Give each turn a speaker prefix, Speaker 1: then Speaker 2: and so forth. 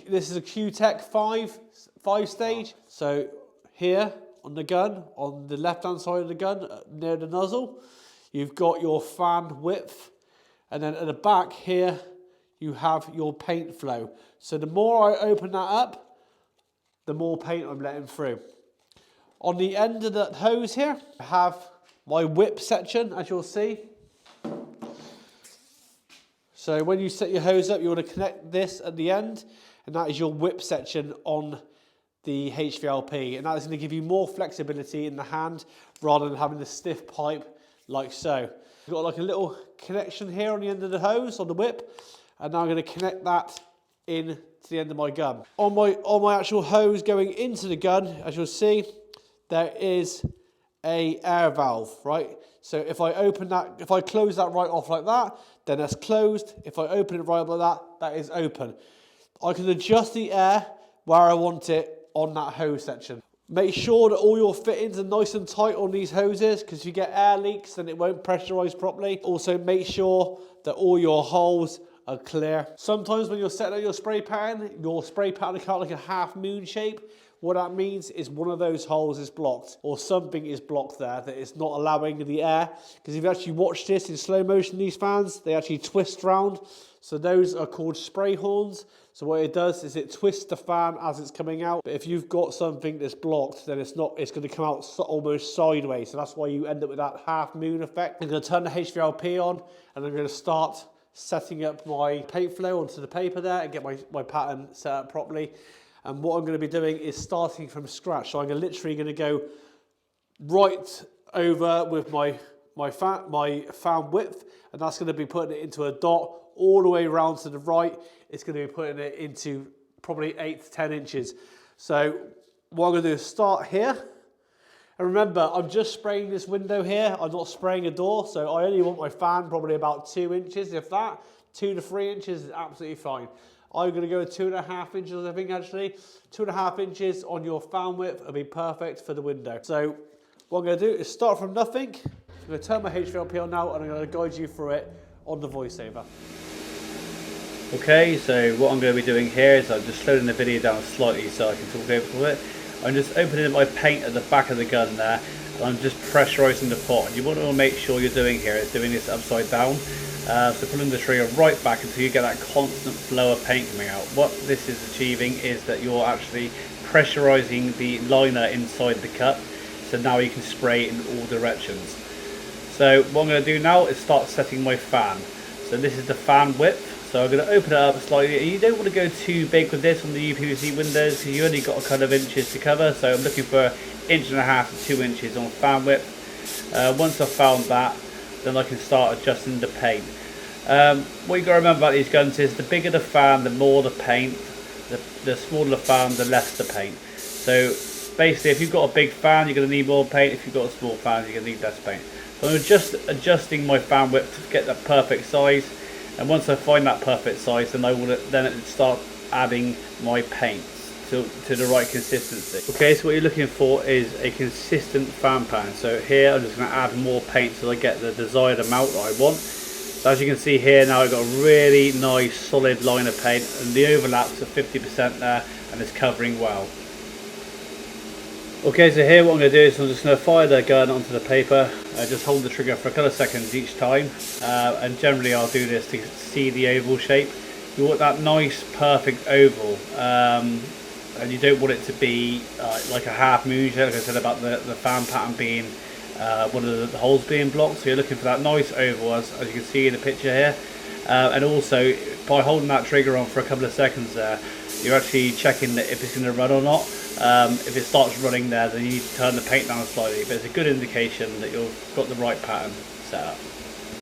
Speaker 1: this is a QTech 5 stage. So here on the gun, on the left hand side of the gun, near the nozzle, you've got your fan width, and then at the back here you have your paint flow. So the more I open that up, the more paint I'm letting through. On the end of the hose here, I have my whip section, as you'll see. So when you set your hose up, you want to connect this at the end, and that is your whip section on the HVLP, and that is going to give you more flexibility in the hand rather than having the stiff pipe like so. You've got like a little connection here on the end of the hose on the whip, and now I'm going to connect that in to the end of my gun. On my actual hose going into the gun, as you'll see, there is a air valve, right? So if I open that, if I close that right off like that, then that's closed. If I open it right up like that, that is open. I can adjust the air where I want it on that hose section. Make sure that all your fittings are nice and tight on these hoses, because if you get air leaks, then it won't pressurize properly. Also make sure that all your holes are clear. Sometimes when you're setting up your spray pattern can come like a half moon shape. What that means is one of those holes is blocked, or something is blocked there that is not allowing the air. Because if you actually watch this in slow motion, these fans, they actually twist round. So those are called spray horns. So what it does is it twists the fan as it's coming out. But if you've got something that's blocked, then it's going to come out almost sideways. So that's why you end up with that half moon effect. I'm going to turn the HVLP on, and I'm going to start setting up my paint flow onto the paper there and get my pattern set up properly. And what I'm going to be doing is starting from scratch. So I'm literally going to go right over with my fan width, and that's going to be putting it into a dot all the way around to the right. It's going to be putting it into probably 8 to 10 inches. So what I'm going to do is start here. And remember, I'm just spraying this window here. I'm not spraying a door. So I only want my fan probably about 2 inches. If that, 2 to 3 inches is absolutely fine. I'm going to go 2.5 inches, I think, actually. 2.5 inches on your fan width will be perfect for the window. So what I'm going to do is start from nothing. I'm going to turn my HVLP on now, and I'm going to guide you through it on the voiceover.
Speaker 2: Okay, so what I'm going to be doing here is I'm just slowing the video down slightly so I can talk over it. I'm just opening my paint at the back of the gun there, and I'm just pressurising the pot. And you want to make sure you're doing here is doing this upside down. So pulling the trigger right back until you get that constant flow of paint coming out. What this is achieving is that you're actually pressurising the liner inside the cup, so now you can spray in all directions. So what I'm going to do now is start setting my fan. So this is the fan width. So I'm going to open it up slightly. You don't want to go too big with this on the UPVC windows, because you only got a couple of inches to cover. So I'm looking for 1.5 inches to 2 inches on fan width. Once I've found that, then I can start adjusting the paint. What you got to remember about these guns is the bigger the fan, the more the paint. The smaller the fan, the less the paint. So basically, if you've got a big fan, you're going to need more paint. If you've got a small fan, you're going to need less paint. So I'm just adjusting my fan width to get that perfect size. And once I find that perfect size, then I will then start adding my paints to the right consistency. Okay, so what you're looking for is a consistent fan pattern. So here I'm just going to add more paint so I get the desired amount that I want. So as you can see here now, I've got a really nice solid line of paint, and the overlaps are 50% there, and it's covering well. Okay, so here what I'm going to do is I'm just going to fire the gun onto the paper. Just hold the trigger for a couple of seconds each time, and generally I'll do this to see the oval shape. You want that nice perfect oval, and you don't want it to be like a half moon shape, like I said about the fan pattern being one of the holes being blocked. So you're looking for that nice oval, as you can see in the picture here. And also by holding that trigger on for a couple of seconds there, you're actually checking that if it's going to run or not. If it starts running there, then you need to turn the paint down slightly, but it's a good indication that you've got the right pattern set up.